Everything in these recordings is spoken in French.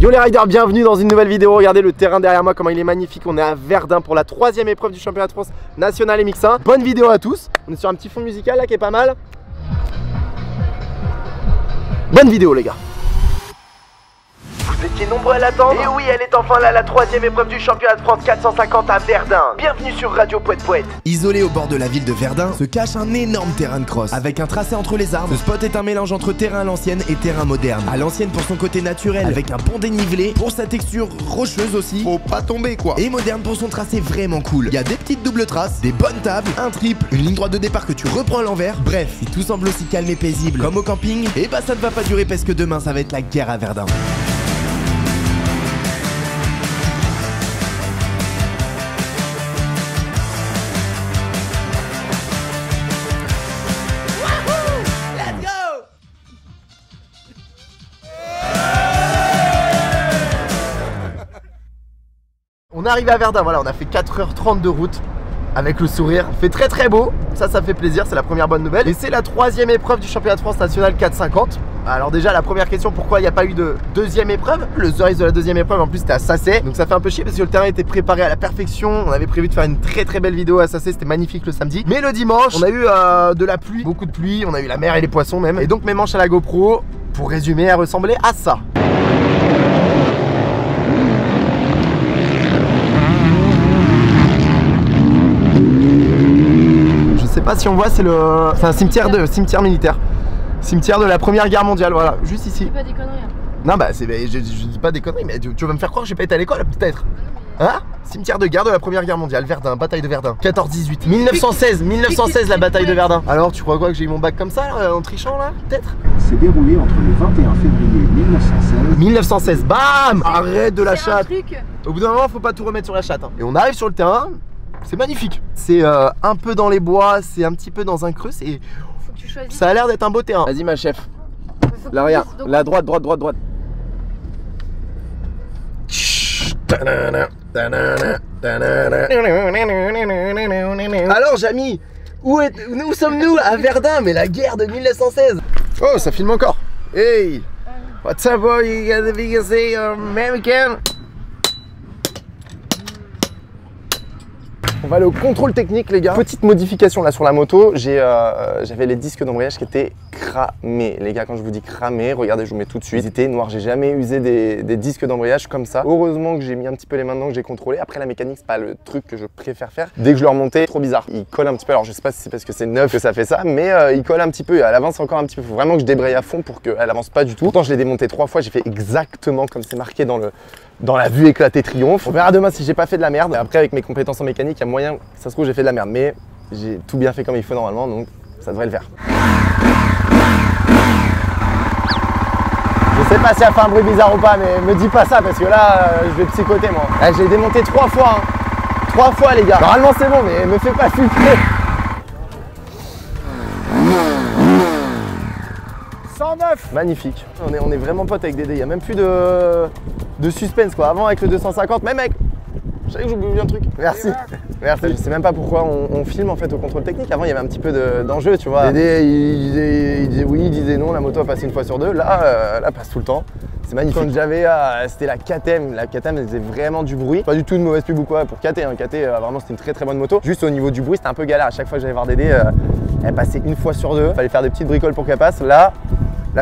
Yo les riders, bienvenue dans une nouvelle vidéo. Regardez le terrain derrière moi, comment il est magnifique. On est à Verdun pour la 3e épreuve du championnat de France national MX1. Bonne vidéo à tous. On est sur un petit fond musical là qui est pas mal. Bonne vidéo les gars. Vous étiez nombreux à l'attendre. Et oui, elle est enfin là, la 3e épreuve du championnat de France 450 à Verdun. Bienvenue sur Radio Poète Poète. Isolé au bord de la ville de Verdun, se cache un énorme terrain de cross. Avec un tracé entre les arbres, ce spot est un mélange entre terrain à l'ancienne et terrain moderne. À l'ancienne pour son côté naturel, avec un pont dénivelé, pour sa texture rocheuse aussi, faut pas tomber quoi. Et moderne pour son tracé vraiment cool. Il y a des petites doubles traces, des bonnes tables, un triple, une ligne droite de départ que tu reprends à l'envers. Bref, si tout semble aussi calme et paisible comme au camping, et bah ça ne va pas durer parce que demain ça va être la guerre à Verdun. On est arrivé à Verdun, voilà, on a fait 4h30 de route avec le sourire. Il fait très beau, ça fait plaisir, c'est la première bonne nouvelle. Et c'est la 3e épreuve du championnat de France national 450. Alors déjà la première question, pourquoi il n'y a pas eu de deuxième épreuve? Le race de la deuxième épreuve en plus c'était à Sacé. Donc ça fait un peu chier parce que le terrain était préparé à la perfection. On avait prévu de faire une très belle vidéo à Sacé, c'était magnifique le samedi. Mais le dimanche, on a eu de la pluie, beaucoup de pluie. On a eu la mer et les poissons même. Et donc mes manches à la GoPro, pour résumer, elles ressemblaient à ça. Je sais pas si on voit, c'est un cimetière militaire. Cimetière de la Première Guerre mondiale, voilà, juste ici. Tu dis pas des conneries. Non bah je dis pas des conneries, mais tu vas me faire croire que j'ai pas été à l'école peut-être. Hein? Cimetière de guerre de la Première Guerre mondiale, Verdun, bataille de Verdun, 14-18, 1916 la bataille de Verdun. Alors tu crois quoi, que j'ai eu mon bac comme ça là, en trichant là, peut-être? S'est déroulé entre le 21 février 1916. Bam! Arrête de la C'est un chatte. truc. Au bout d'un moment faut pas tout remettre sur la chatte hein. Et on arrive sur le terrain, c'est magnifique. C'est un peu dans les bois, c'est un petit peu dans un creux, c'est... Faut que tu choisisses. Ça a l'air d'être un beau terrain. Vas-y ma chef. Là regarde, la droite. Alors Jamy, où sommes-nous? À Verdun, mais la guerre de 1916. Oh, ça filme encore. Hey, what's up boy, you got the biggest American. On va aller au contrôle technique les gars. Petite modification là sur la moto, j'avais les disques d'embrayage qui étaient cramés. Les gars, quand je vous dis cramés, regardez, je vous mets tout de suite. Ils étaient noirs, j'ai jamais usé des disques d'embrayage comme ça. Heureusement que j'ai mis un petit peu les mains dedans, que j'ai contrôlé. Après la mécanique, c'est pas le truc que je préfère faire. Dès que je le remontais, trop bizarre. Il colle un petit peu, alors je sais pas si c'est parce que c'est neuf que ça fait ça, mais il colle un petit peu, elle avance encore un petit peu. Faut vraiment que je débraye à fond pour qu'elle avance pas du tout. Pourtant je l'ai démonté 3 fois, j'ai fait exactement comme c'est marqué dans la vue éclatée triomphe. On verra demain si j'ai pas fait de la merde. Après avec mes compétences en mécanique, il y a moyen que ça se trouve j'ai fait de la merde. Mais j'ai tout bien fait comme il faut normalement, donc ça devrait le faire. Je sais pas si elle fait un bruit bizarre ou pas, mais me dis pas ça parce que là je vais psychoter moi. Je l'ai démonté 3 fois hein. 3 fois les gars. Normalement c'est bon, mais me fais pas flipper. 109. Magnifique. On est vraiment potes avec Dédé. Il n'y a même plus de suspense quoi. Avant avec le 250, même avec... Je savais que j'oublie un truc. Merci. Merci. Je sais même pas pourquoi on filme en fait au contrôle technique. Avant il y avait un petit peu d'enjeu, tu vois. Dédé il disait oui, il disait non, la moto a passé une fois sur deux. Là, elle passe tout le temps. C'est magnifique. Quand j'avais, c'était la KTM. La KTM elle faisait vraiment du bruit. Pas du tout de mauvaise pub ou quoi pour KT. Hein. KT vraiment c'était une très bonne moto. Juste au niveau du bruit c'était un peu galère. À chaque fois que j'allais voir Dédé, elle passait une fois sur deux. Fallait faire des petites bricoles pour qu'elle passe. Là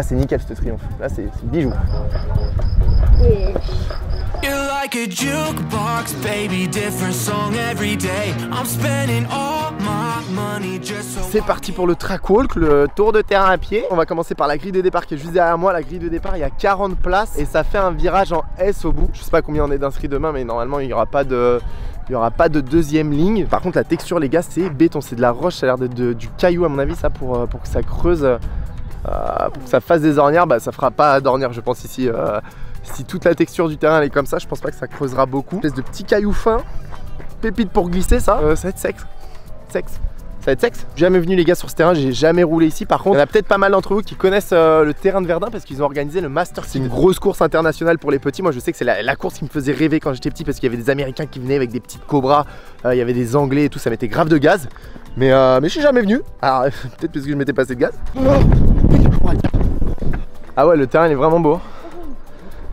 c'est nickel ce triomphe. Là c'est bijou. C'est parti pour le track walk, le tour de terrain à pied. On va commencer par la grille de départ qui est juste derrière moi. La grille de départ, il y a 40 places et ça fait un virage en S au bout. Je sais pas combien on est d'inscrits demain, mais normalement il n'y aura pas de deuxième ligne. Par contre la texture les gars c'est béton, c'est de la roche, ça a l'air d'être du caillou à mon avis ça pour que ça creuse, pour que ça fasse des ornières. Bah ça fera pas d'ornières je pense ici. Si toute la texture du terrain elle est comme ça, je pense pas que ça creusera beaucoup. Une espèce de petits cailloux fins, pépite pour glisser ça. Ça va être sexe. Ça va être sexe. Jamais venu les gars sur ce terrain, j'ai jamais roulé ici. Par contre, il y en a peut-être pas mal d'entre vous qui connaissent le terrain de Verdun parce qu'ils ont organisé le Master. C'est une grosse course internationale pour les petits. Moi je sais que c'est la course qui me faisait rêver quand j'étais petit parce qu'il y avait des Américains qui venaient avec des petites Cobras, il y avait des Anglais et tout, ça mettait grave de gaz. Mais je suis jamais venu. Alors peut-être parce que je m'étais passé de gaz. Ah ouais, le terrain il est vraiment beau.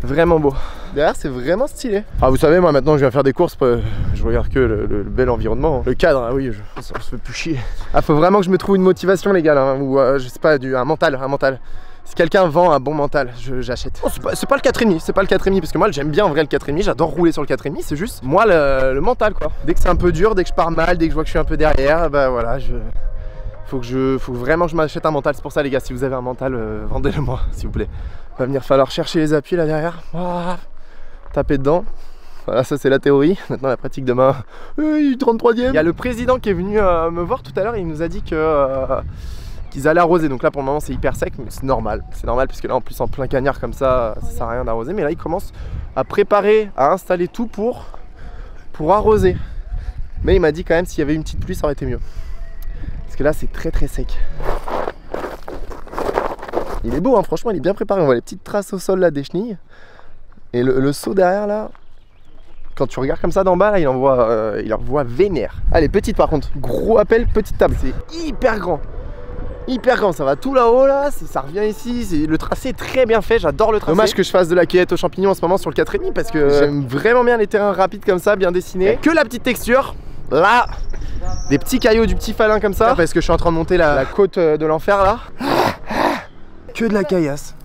Vraiment beau. Derrière c'est vraiment stylé. Ah vous savez moi maintenant je viens faire des courses, je regarde que le bel environnement. Le cadre, ah oui, on se fait plus chier. Ah faut vraiment que je me trouve une motivation les gars là, hein, ou je sais pas, un mental. Si quelqu'un vend un bon mental, j'achète. Oh, c'est pas le 4,5, c'est pas le 4,5 parce que moi j'aime bien en vrai le 4,5, j'adore rouler sur le 4,5, c'est juste moi le mental quoi. Dès que c'est un peu dur, dès que je pars mal, dès que je vois que je suis un peu derrière, bah voilà, faut vraiment que je m'achète un mental. C'est pour ça les gars, si vous avez un mental, vendez-le moi s'il vous plaît. Va venir falloir chercher les appuis là derrière, taper dedans. Voilà, ça c'est la théorie. Maintenant la pratique demain, 33e. Il y a le président qui est venu me voir tout à l'heure, il nous a dit qu'ils allaient arroser. Donc là pour le moment c'est hyper sec, mais c'est normal puisque là en plus en plein cagnard comme ça sert à rien d'arroser. Mais là il commence à préparer, à installer tout pour arroser. Mais il m'a dit quand même s'il y avait une petite pluie ça aurait été mieux. Parce que là c'est très sec. Il est beau hein, franchement il est bien préparé. On voit les petites traces au sol là des chenilles. Et le seau derrière là, quand tu regardes comme ça d'en bas là, il envoie vénère. Allez petite par contre, gros appel, petite table. C'est hyper grand, ça va tout là-haut là, ça revient ici. Le tracé est très bien fait, j'adore le tracé. Dommage que je fasse de la cueillette aux champignons en ce moment sur le 4,5 parce que j'aime vraiment bien les terrains rapides comme ça, bien dessinés. Que la petite texture, là, des petits caillots, du petit falin comme ça, parce que je suis en train de monter la côte de l'enfer là. Que de la caillasse.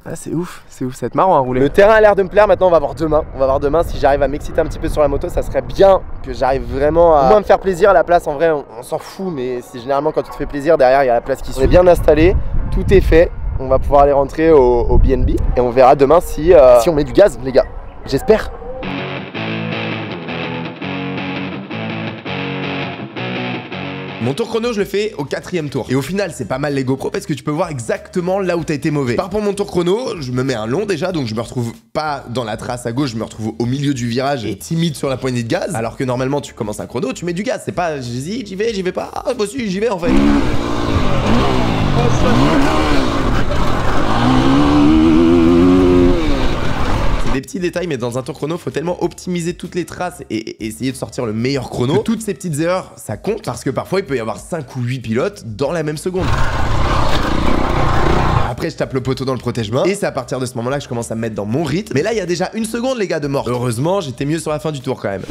Ah, c'est ouf, ça va être marrant à rouler. Le terrain a l'air de me plaire, maintenant on va voir demain. Si j'arrive à m'exciter un petit peu sur la moto, ça serait bien que j'arrive vraiment à au moins me faire plaisir. La place en vrai on s'en fout, mais c'est généralement quand tu te fais plaisir, derrière il y a la place qui suit. On est bien installé, tout est fait, on va pouvoir aller rentrer au BNB et on verra demain si on met du gaz les gars, j'espère. Mon tour chrono, je le fais au 4e tour. Et au final, c'est pas mal les GoPro parce que tu peux voir exactement là où t'as été mauvais. Par pour mon tour chrono, je me mets un long déjà, donc je me retrouve pas dans la trace à gauche, je me retrouve au milieu du virage et timide sur la poignée de gaz. Alors que normalement, tu commences un chrono, tu mets du gaz. C'est pas j'hésite, j'y vais pas. Ah, moi aussi, j'y vais en fait. Des petits détails, mais dans un tour chrono, faut tellement optimiser toutes les traces et essayer de sortir le meilleur chrono. Que toutes ces petites erreurs, ça compte parce que parfois il peut y avoir 5 ou 8 pilotes dans la même seconde. Après, je tape le poteau dans le protège-main et c'est à partir de ce moment-là que je commence à me mettre dans mon rythme. Mais là, il y a déjà 1 seconde, les gars, de mort. Heureusement, j'étais mieux sur la fin du tour quand même.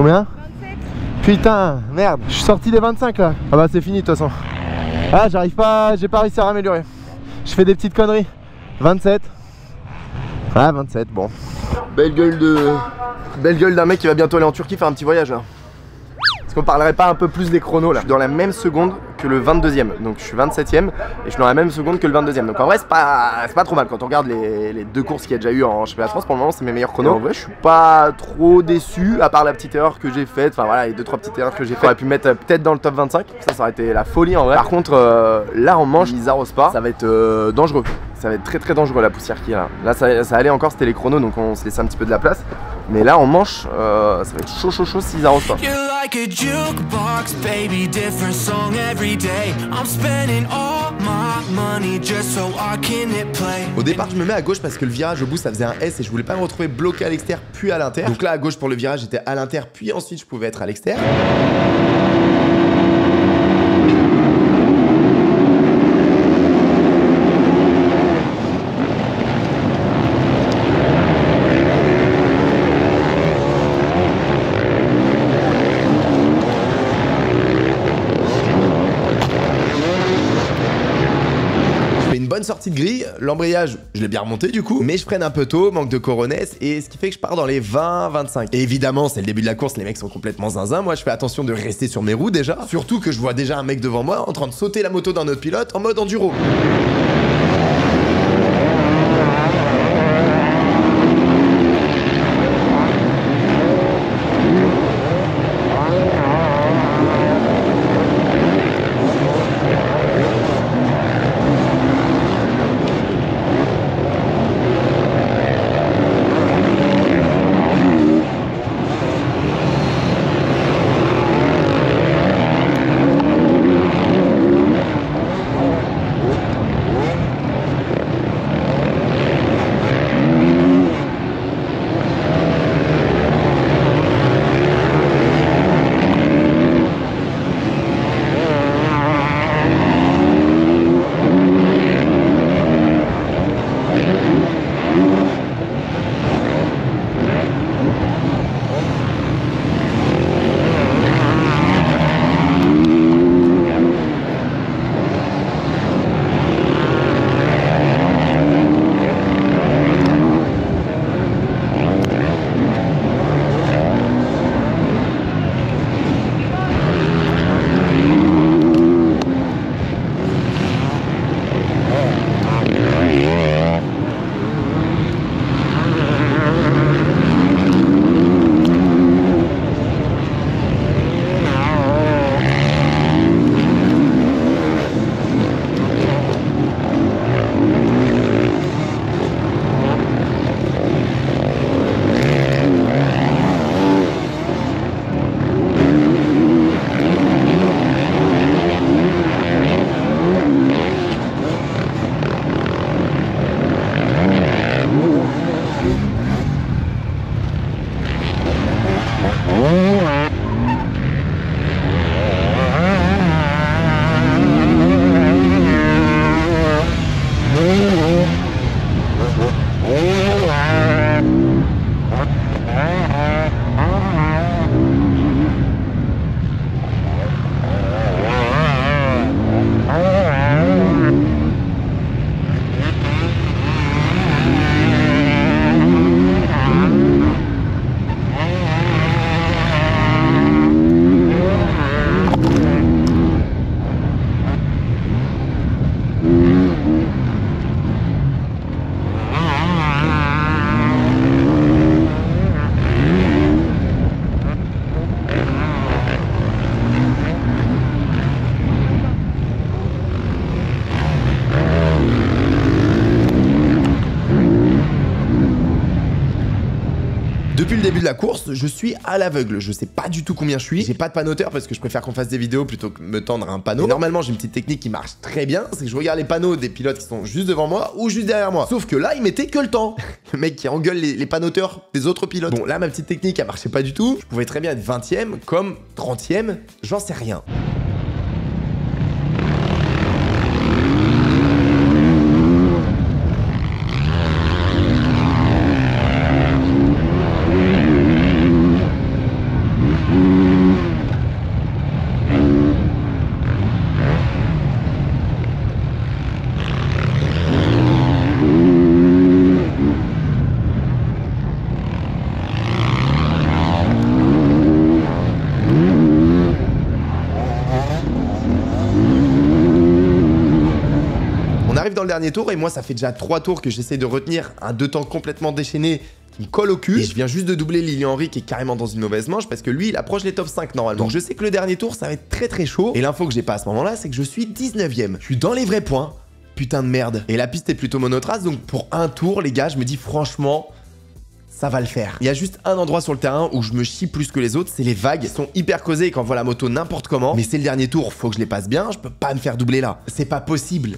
Combien? 27. Putain, merde, je suis sorti des 25 là. Ah bah c'est fini de toute façon. Ah j'arrive pas, j'ai pas réussi à raméliorer. Je fais des petites conneries. 27. Ah 27, bon. Belle gueule d'un mec qui va bientôt aller en Turquie faire un petit voyage là. Est-ce qu'on parlerait pas un peu plus des chronos là? Dans la même seconde que le 22e. Donc je suis 27e et je suis dans la même seconde que le 22e. Donc en vrai, c'est pas trop mal quand on regarde les deux courses qu'il y a déjà eu en championnat de France. Pour le moment, c'est mes meilleurs chronos. En vrai, je suis pas trop déçu, à part la petite erreur que j'ai faite. Enfin voilà, les 2-3 petites erreurs que j'ai faites. J'aurais pu mettre peut-être dans le top 25. Ça aurait été la folie en vrai. Par contre, là, on mange, ils arrosent pas. Ça va être dangereux. Ça va être très très dangereux la poussière qu'il y a là. Là, ça allait encore, c'était les chronos, donc on se laissait un petit peu de la place. Mais là, en manche, ça va être chaud s'ils arrosent pas. Like a jukebox, baby, different song every day. I'm spending all my money just so I can hit play. Au départ, je me mets à gauche parce que le virage au bout ça faisait un S et je voulais pas me retrouver bloqué à l'extérieur puis à l'intérieur. Donc là à gauche pour le virage j'étais à l'intérieur puis ensuite je pouvais être à l'extérieur. Sortie de grille, l'embrayage je l'ai bien remonté du coup, mais je freine un peu tôt, manque de coronesse, et ce qui fait que je pars dans les 20-25. Et évidemment c'est le début de la course, les mecs sont complètement zinzin, moi je fais attention de rester sur mes roues déjà, surtout que je vois déjà un mec devant moi en train de sauter la moto d'un autre pilote en mode enduro. Depuis le début de la course, je suis à l'aveugle. Je sais pas du tout combien je suis. J'ai pas de panoteur parce que je préfère qu'on fasse des vidéos plutôt que me tendre un panneau. Et normalement, j'ai une petite technique qui marche très bien. C'est que je regarde les panneaux des pilotes qui sont juste devant moi ou juste derrière moi. Sauf que là, il mettait que le temps. Le mec qui engueule les panoteurs des autres pilotes. Bon, là, ma petite technique, elle marchait pas du tout. Je pouvais très bien être 20ème comme 30ème. J'en sais rien. dans le dernier tour et moi ça fait déjà 3 tours que j'essaie de retenir un 2 temps complètement déchaîné qui me colle au cul. Et je viens juste de doubler Lilian Henry qui est carrément dans une mauvaise manche parce que lui il approche les top 5 normalement. Donc je sais que le dernier tour ça va être très chaud. Et l'info que j'ai pas à ce moment là c'est que je suis 19ème. Je suis dans les vrais points. Putain de merde. Et la piste est plutôt monotrace donc pour un tour les gars je me dis franchement ça va le faire. Il y a juste un endroit sur le terrain où je me chie plus que les autres, c'est les vagues. Elles sont hyper causées et quand on voit la moto n'importe comment. Mais c'est le dernier tour, faut que je les passe bien, je peux pas me faire doubler là. C'est pas possible.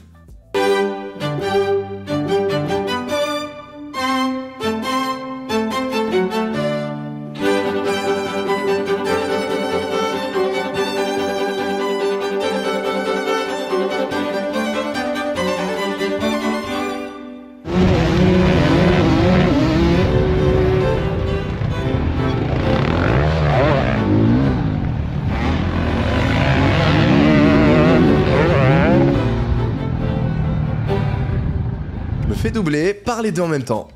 Fait doubler par les deux en même temps,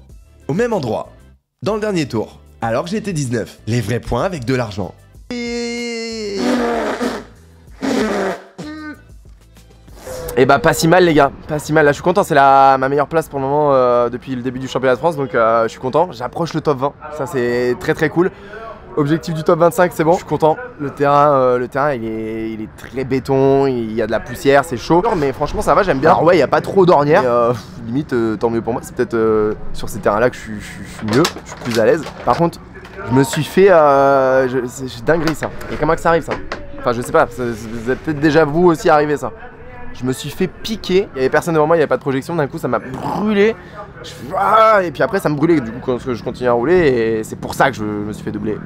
au même endroit, dans le dernier tour, alors que j'étais 19. Les vrais points avec de l'argent. Et bah pas si mal les gars, pas si mal, là je suis content, c'est ma meilleure place pour le moment depuis le début du championnat de France, donc je suis content, j'approche le top 20, ça c'est très cool. Objectif du top 25, c'est bon, je suis content. Le terrain il est très béton, il y a de la poussière, c'est chaud. Mais franchement ça va, j'aime bien. Alors ouais, il n'y a pas trop d'ornières. Limite, tant mieux pour moi. C'est peut-être sur ces terrains-là que je suis mieux, je suis plus à l'aise. Par contre, je me suis fait... c'est dinguerie ça. Et comment que ça arrive ça? Enfin je sais pas, vous êtes peut-être déjà vous aussi arrivé ça. Je me suis fait piquer, il y avait personne devant moi, il n'y avait pas de projection, d'un coup ça m'a brûlé. Et puis après ça me brûlait du coup quand je continue à rouler et c'est pour ça que je me suis fait doubler.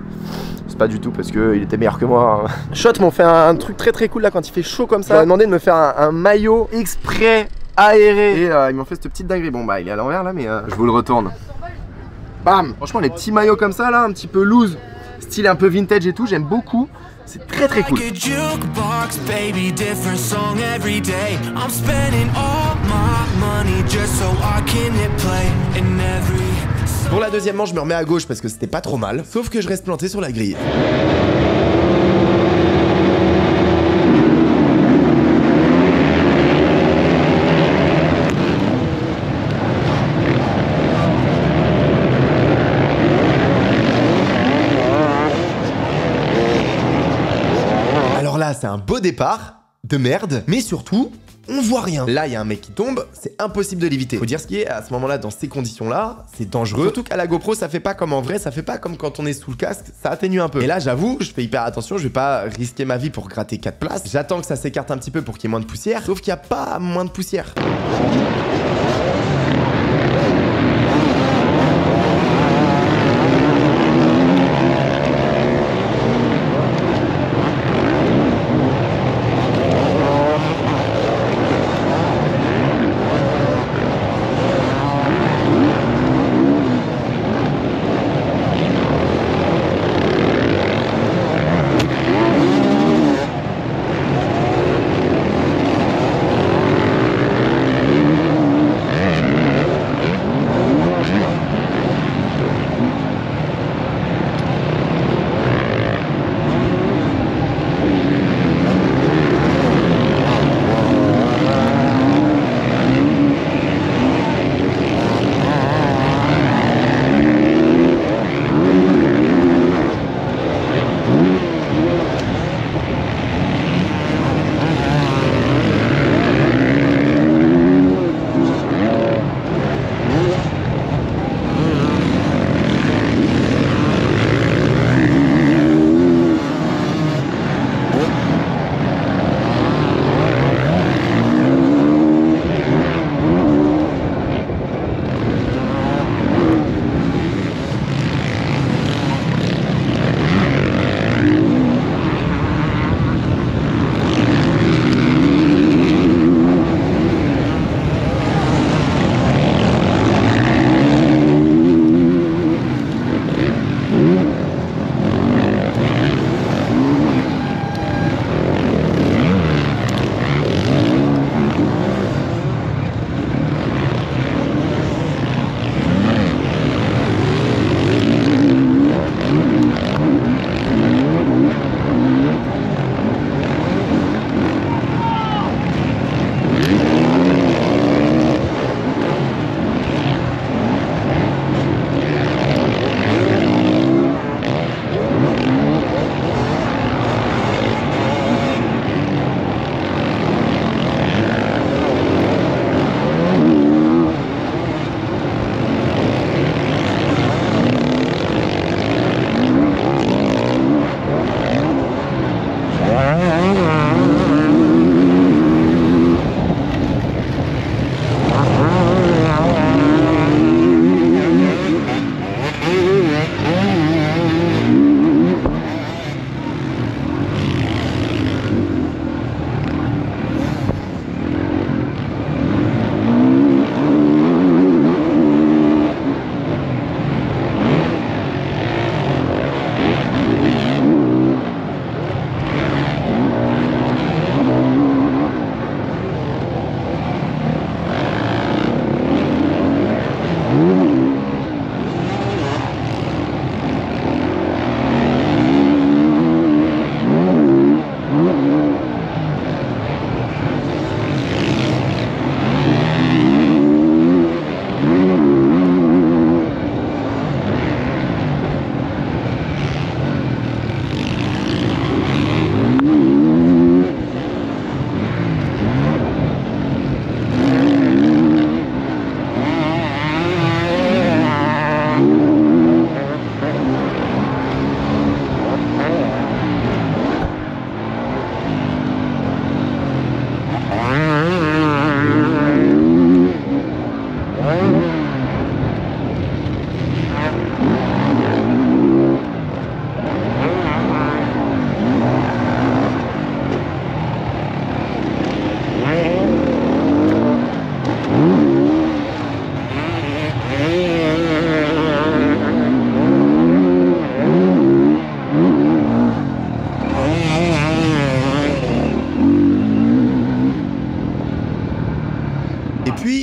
C'est pas du tout parce qu'il était meilleur que moi. Shot m'ont fait un truc très cool là quand il fait chaud comme ça. Ils m'ont demandé de me faire un maillot exprès aéré. Et ils m'ont fait cette petite dinguerie. Bon bah il est à l'envers là mais je vous le retourne. Bam. Franchement les petits maillots comme ça là, un petit peu loose, style un peu vintage et tout, j'aime beaucoup. C'est très cool. Pour la deuxième manche, je me remets à gauche parce que c'était pas trop mal. Sauf que je reste planté sur la grille. C'est un beau départ de merde, mais surtout, on voit rien. Là, il y a un mec qui tombe, c'est impossible de l'éviter. Faut dire ce qui est, à ce moment-là, dans ces conditions-là, c'est dangereux. Surtout qu'à la GoPro, ça fait pas comme en vrai, ça fait pas comme quand on est sous le casque, ça atténue un peu. Et là, j'avoue, je fais hyper attention, je vais pas risquer ma vie pour gratter 4 places. J'attends que ça s'écarte un petit peu pour qu'il y ait moins de poussière, sauf qu'il y a pas moins de poussière.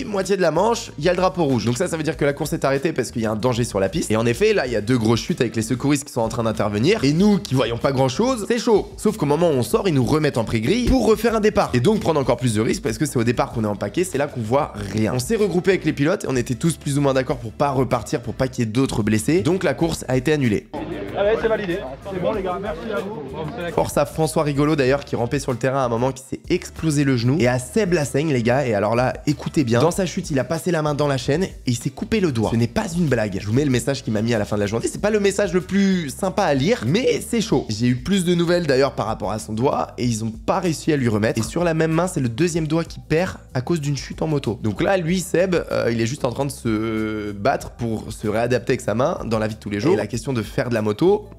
Moitié de la manche, il y a le drapeau rouge. Donc ça veut dire que la course est arrêtée parce qu'il y a un danger sur la piste. Et en effet, là, il y a 2 grosses chutes avec les secouristes qui sont en train d'intervenir. Et nous, qui voyons pas grand chose, c'est chaud. Sauf qu'au moment où on sort, ils nous remettent en pré-grille pour refaire un départ. Et donc prendre encore plus de risques parce que c'est au départ qu'on est empaqué, c'est là qu'on voit rien. On s'est regroupé avec les pilotes et on était tous plus ou moins d'accord pour pas repartir, pour pas qu'il y ait d'autres blessés. Donc la course a été annulée. Allez, c'est validé. C'est bon les gars, merci à vous. Force à François Rigolo d'ailleurs qui rampait sur le terrain à un moment qui s'est explosé le genou. Et à Seb Lassaigne les gars, et alors là, écoutez bien. Dans sa chute, il a passé la main dans la chaîne et il s'est coupé le doigt. Ce n'est pas une blague. Je vous mets le message qu'il m'a mis à la fin de la journée. C'est pas le message le plus sympa à lire, mais c'est chaud. J'ai eu plus de nouvelles d'ailleurs par rapport à son doigt et ils ont pas réussi à lui remettre. Et sur la même main, c'est le 2e doigt qui perd à cause d'une chute en moto. Donc là, lui, Seb, il est juste en train de se battre pour se réadapter avec sa main dans la vie de tous les jours. Et la question de faire de la moto,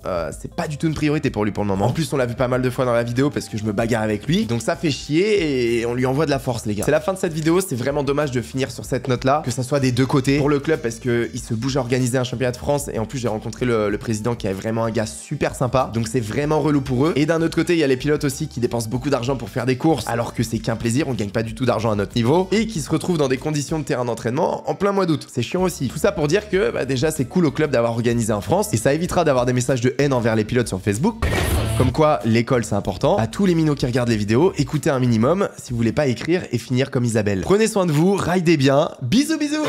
c'est pas du tout une priorité pour lui pour le moment. En plus, on l'a vu pas mal de fois dans la vidéo parce que je me bagarre avec lui. Donc ça fait chier et on lui envoie de la force, les gars. C'est la fin de cette vidéo. C'est vraiment dommage de finir sur cette note-là, que ça soit des deux côtés. Pour le club, parce que il se bouge à organiser un championnat de France et en plus, j'ai rencontré le président qui est vraiment un gars super sympa. Donc c'est vraiment relou pour eux. Et d'un autre côté, il y a les pilotes aussi qui dépensent beaucoup d'argent pour faire des courses, alors que c'est qu'un plaisir. On gagne pas du tout d'argent à notre niveau et qui se retrouvent dans des conditions de terrain d'entraînement en plein mois d'août. C'est chiant aussi. Tout ça pour dire que déjà, c'est cool au club d'avoir organisé en France et ça évitera d'avoir des messages de haine envers les pilotes sur Facebook. Comme quoi, l'école c'est important. À tous les minots qui regardent les vidéos, écoutez un minimum si vous voulez pas écrire et finir comme Isabelle. Prenez soin de vous, ridez bien. Bisous bisous.